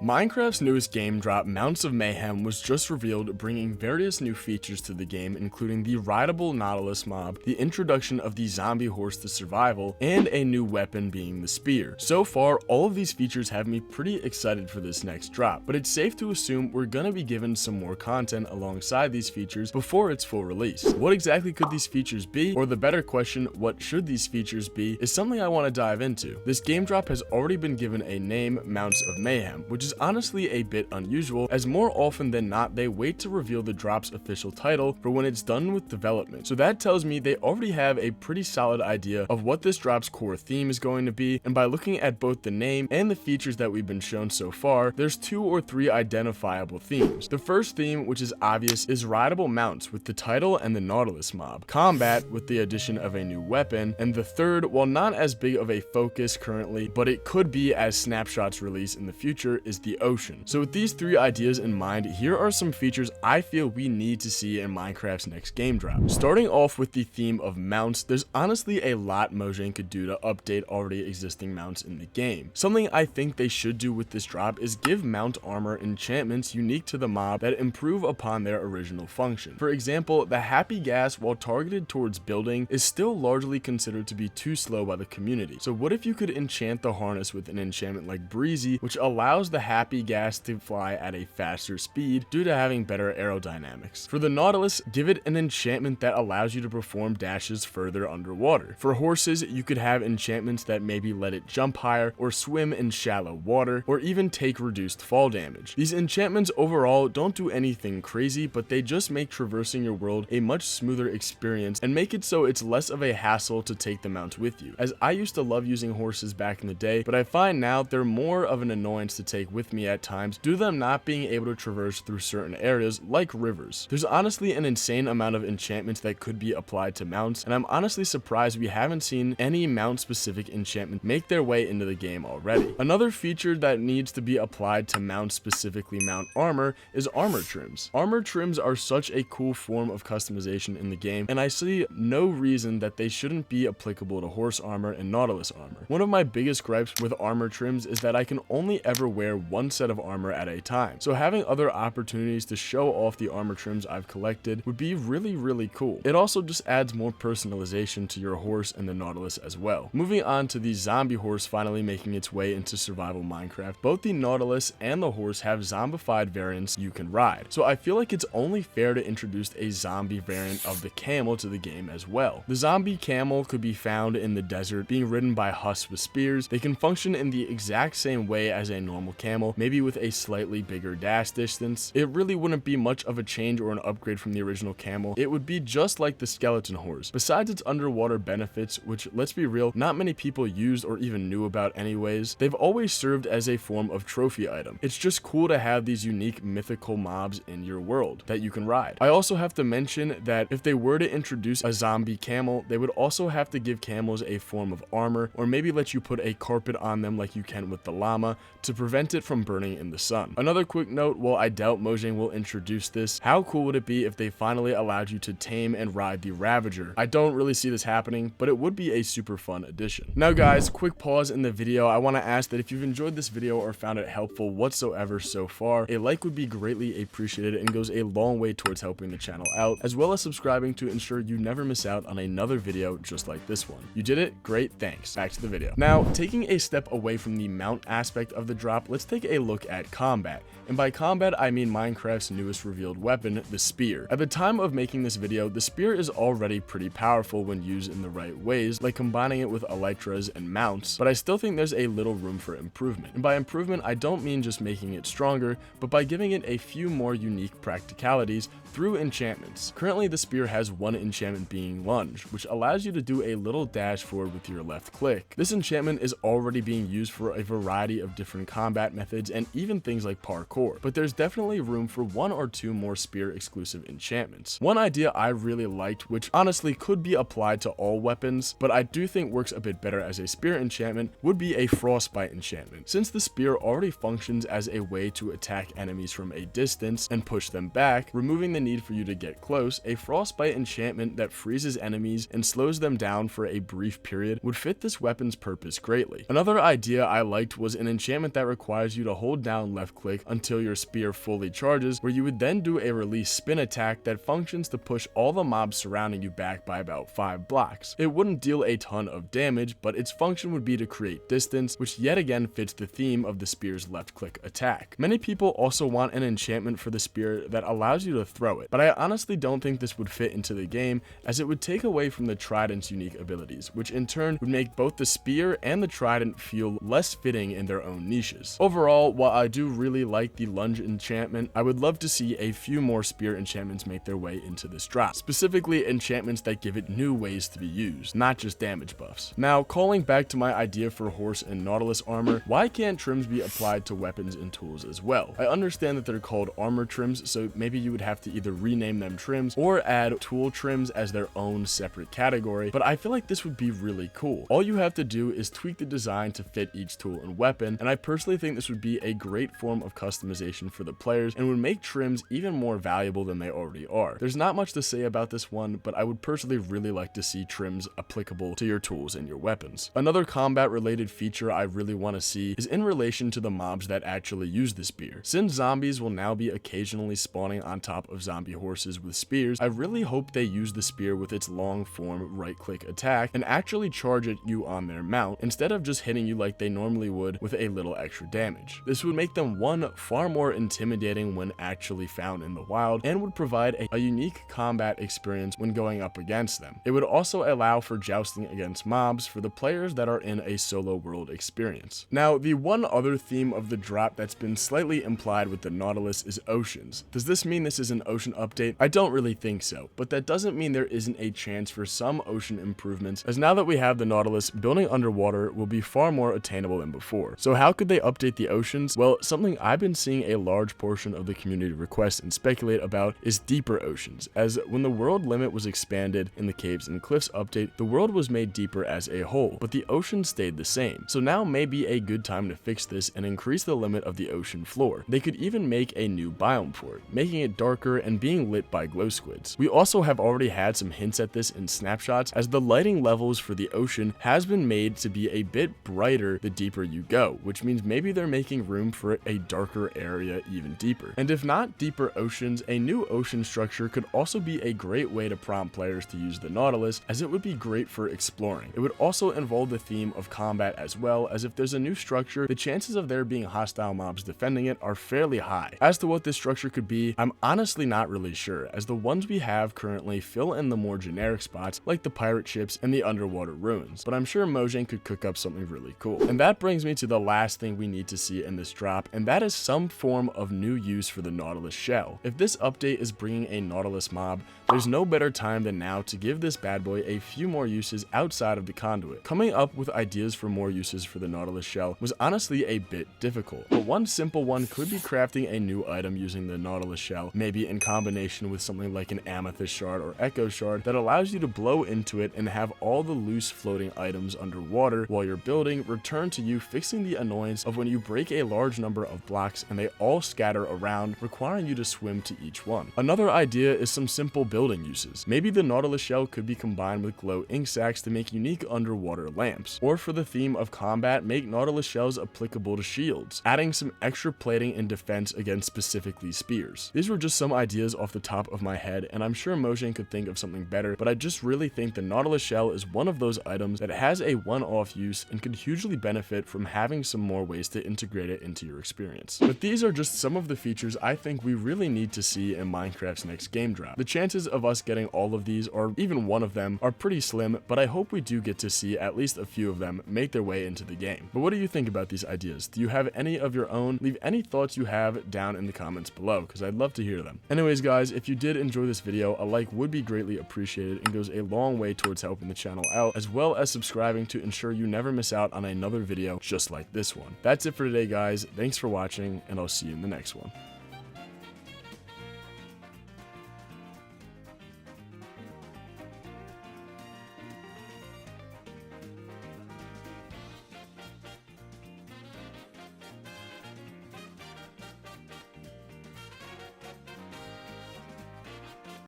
Minecraft's newest game drop, Mounts of Mayhem, was just revealed, bringing various new features to the game, including the Ridable Nautilus mob, the introduction of the zombie horse to survival, and a new weapon being the spear. So far, all of these features have me pretty excited for this next drop, but it's safe to assume we're gonna be given some more content alongside these features before its full release. What exactly could these features be, or the better question, what should these features be, is something I want to dive into. This game drop has already been given a name, Mounts of Mayhem, which is honestly a bit unusual, as more often than not they wait to reveal the drop's official title for when it's done with development. So that tells me they already have a pretty solid idea of what this drop's core theme is going to be, and by looking at both the name and the features that we've been shown so far, there's 2 or 3 identifiable themes. The first theme, which is obvious, is rideable mounts with the title and the Nautilus mob, combat with the addition of a new weapon, and the third, while not as big of a focus currently, but it could be as snapshots release in the future, is the ocean. So with these 3 ideas in mind, here are some features I feel we need to see in Minecraft's next game drop. Starting off with the theme of mounts, there's honestly a lot Mojang could do to update already existing mounts in the game. Something I think they should do with this drop is give mount armor enchantments unique to the mob that improve upon their original function. For example, the happy gas, while targeted towards building, is still largely considered to be too slow by the community. So what if you could enchant the harness with an enchantment like breezy, which allows the happy gas to fly at a faster speed due to having better aerodynamics. For the Nautilus, give it an enchantment that allows you to perform dashes further underwater. For horses, you could have enchantments that maybe let it jump higher or swim in shallow water, or even take reduced fall damage. These enchantments overall don't do anything crazy, but they just make traversing your world a much smoother experience and make it so it's less of a hassle to take the mounts with you, as I used to love using horses back in the day, but I find now they're more of an annoyance to take with me at times due to them not being able to traverse through certain areas like rivers. There's honestly an insane amount of enchantments that could be applied to mounts, and I'm honestly surprised we haven't seen any mount specific enchantment make their way into the game already. Another feature that needs to be applied to mounts, specifically mount armor, is armor trims. Armor trims are such a cool form of customization in the game, and I see no reason that they shouldn't be applicable to horse armor and Nautilus armor. One of my biggest gripes with armor trims is that I can only ever wear one set of armor at a time, so having other opportunities to show off the armor trims I've collected would be really cool. It also just adds more personalization to your horse and the Nautilus as well. Moving on to the zombie horse finally making its way into survival Minecraft, both the Nautilus and the horse have zombified variants you can ride, so I feel like it's only fair to introduce a zombie variant of the camel to the game as well. The zombie camel could be found in the desert, being ridden by husks with spears. They can function in the exact same way as a normal camel, maybe with a slightly bigger dash distance. It really wouldn't be much of a change or an upgrade from the original camel. It would be just like the skeleton horse. Besides its underwater benefits, which, let's be real, not many people used or even knew about anyways, they've always served as a form of trophy item. It's just cool to have these unique mythical mobs in your world that you can ride. I also have to mention that if they were to introduce a zombie camel, they would also have to give camels a form of armor, or maybe let you put a carpet on them like you can with the llama to prevent it from burning in the sun. Another quick note, while I doubt Mojang will introduce this, how cool would it be if they finally allowed you to tame and ride the Ravager? I don't really see this happening, but it would be a super fun addition. Now guys, quick pause in the video. I want to ask that if you've enjoyed this video or found it helpful whatsoever so far, a like would be greatly appreciated and goes a long way towards helping the channel out, as well as subscribing to ensure you never miss out on another video just like this one. You did it? Great, thanks. Back to the video. Now, taking a step away from the mount aspect of the drop, let's take a look at combat. And by combat, I mean Minecraft's newest revealed weapon, the spear. At the time of making this video, the spear is already pretty powerful when used in the right ways, like combining it with elytras and mounts, but I still think there's a little room for improvement. And by improvement, I don't mean just making it stronger, but by giving it a few more unique practicalities through enchantments. Currently, the spear has one enchantment being lunge, which allows you to do a little dash forward with your left click. This enchantment is already being used for a variety of different combat methods and even things like parkour, but there's definitely room for 1 or 2 more spear exclusive enchantments. One idea I really liked, which honestly could be applied to all weapons, but I do think works a bit better as a spear enchantment, would be a frostbite enchantment. Since the spear already functions as a way to attack enemies from a distance and push them back, removing the need for you to get close, a frostbite enchantment that freezes enemies and slows them down for a brief period would fit this weapon's purpose greatly. Another idea I liked was an enchantment that requires allows you to hold down left click until your spear fully charges, where you would then do a release spin attack that functions to push all the mobs surrounding you back by about 5 blocks. It wouldn't deal a ton of damage, but its function would be to create distance, which yet again fits the theme of the spear's left click attack. Many people also want an enchantment for the spear that allows you to throw it, but I honestly don't think this would fit into the game, as it would take away from the trident's unique abilities, which in turn would make both the spear and the trident feel less fitting in their own niches. Overall, while I do really like the lunge enchantment, I would love to see a few more spear enchantments make their way into this drop, specifically enchantments that give it new ways to be used, not just damage buffs. Now, calling back to my idea for horse and Nautilus armor, why can't trims be applied to weapons and tools as well? I understand that they're called armor trims, so maybe you would have to either rename them trims or add tool trims as their own separate category, but I feel like this would be really cool. All you have to do is tweak the design to fit each tool and weapon, and I personally think this would be a great form of customization for the players and would make trims even more valuable than they already are. There's not much to say about this one, but I would personally really like to see trims applicable to your tools and your weapons. Another combat related feature I really want to see is in relation to the mobs that actually use the spear. Since zombies will now be occasionally spawning on top of zombie horses with spears, I really hope they use the spear with its long form right click attack and actually charge at you on their mount instead of just hitting you like they normally would with a little extra damage. This would make them far more intimidating when actually found in the wild and would provide a unique combat experience when going up against them. It would also allow for jousting against mobs for the players that are in a solo world experience. Now, the one other theme of the drop that's been slightly implied with the Nautilus is oceans. Does this mean this is an ocean update? I don't really think so, but that doesn't mean there isn't a chance for some ocean improvements, as now that we have the Nautilus, building underwater will be far more attainable than before. So how could they update the oceans? Well, something I've been seeing a large portion of the community request and speculate about is deeper oceans, as when the world limit was expanded in the Caves and Cliffs update, the world was made deeper as a whole, but the ocean stayed the same. So now may be a good time to fix this and increase the limit of the ocean floor. They could even make a new biome for it, making it darker and being lit by glow squids. We also have already had some hints at this in snapshots, as the lighting levels for the ocean has been made to be a bit brighter the deeper you go, which means maybe they're making room for a darker area even deeper. And if not deeper oceans, a new ocean structure could also be a great way to prompt players to use the Nautilus, as it would be great for exploring. It would also involve the theme of combat as well, as if there's a new structure, the chances of there being hostile mobs defending it are fairly high. As to what this structure could be, I'm honestly not really sure, as the ones we have currently fill in the more generic spots like the pirate ships and the underwater ruins, but I'm sure Mojang could cook up something really cool. And that brings me to the last thing we need to see in this drop, and that is some form of new use for the Nautilus shell. If this update is bringing a Nautilus mob, there's no better time than now to give this bad boy a few more uses outside of the conduit. Coming up with ideas for more uses for the Nautilus shell was honestly a bit difficult, but one simple one could be crafting a new item using the Nautilus shell, maybe in combination with something like an amethyst shard or echo shard that allows you to blow into it and have all the loose floating items underwater while you're building return to you, fixing the annoyance of when you break a large number of blocks and they all scatter around, requiring you to swim to each one. Another idea is some simple building uses. Maybe the Nautilus shell could be combined with glow ink sacs to make unique underwater lamps, or for the theme of combat, make Nautilus shells applicable to shields, adding some extra plating and defense against specifically spears. These were just some ideas off the top of my head, and I'm sure Mojang could think of something better, but I just really think the Nautilus shell is one of those items that has a one-off use and could hugely benefit from having some more ways to integrate it into your experience. But these are just some of the features I think we really need to see in Minecraft's next game drop. The chances of us getting all of these, or even one of them, are pretty slim, but I hope we do get to see at least a few of them make their way into the game. But what do you think about these ideas? Do you have any of your own? Leave any thoughts you have down in the comments below, because I'd love to hear them. Anyways guys, if you did enjoy this video, a like would be greatly appreciated and goes a long way towards helping the channel out, as well as subscribing to ensure you never miss out on another video just like this one. That's it for today guys, thanks for watching, and I'll see you in the next one.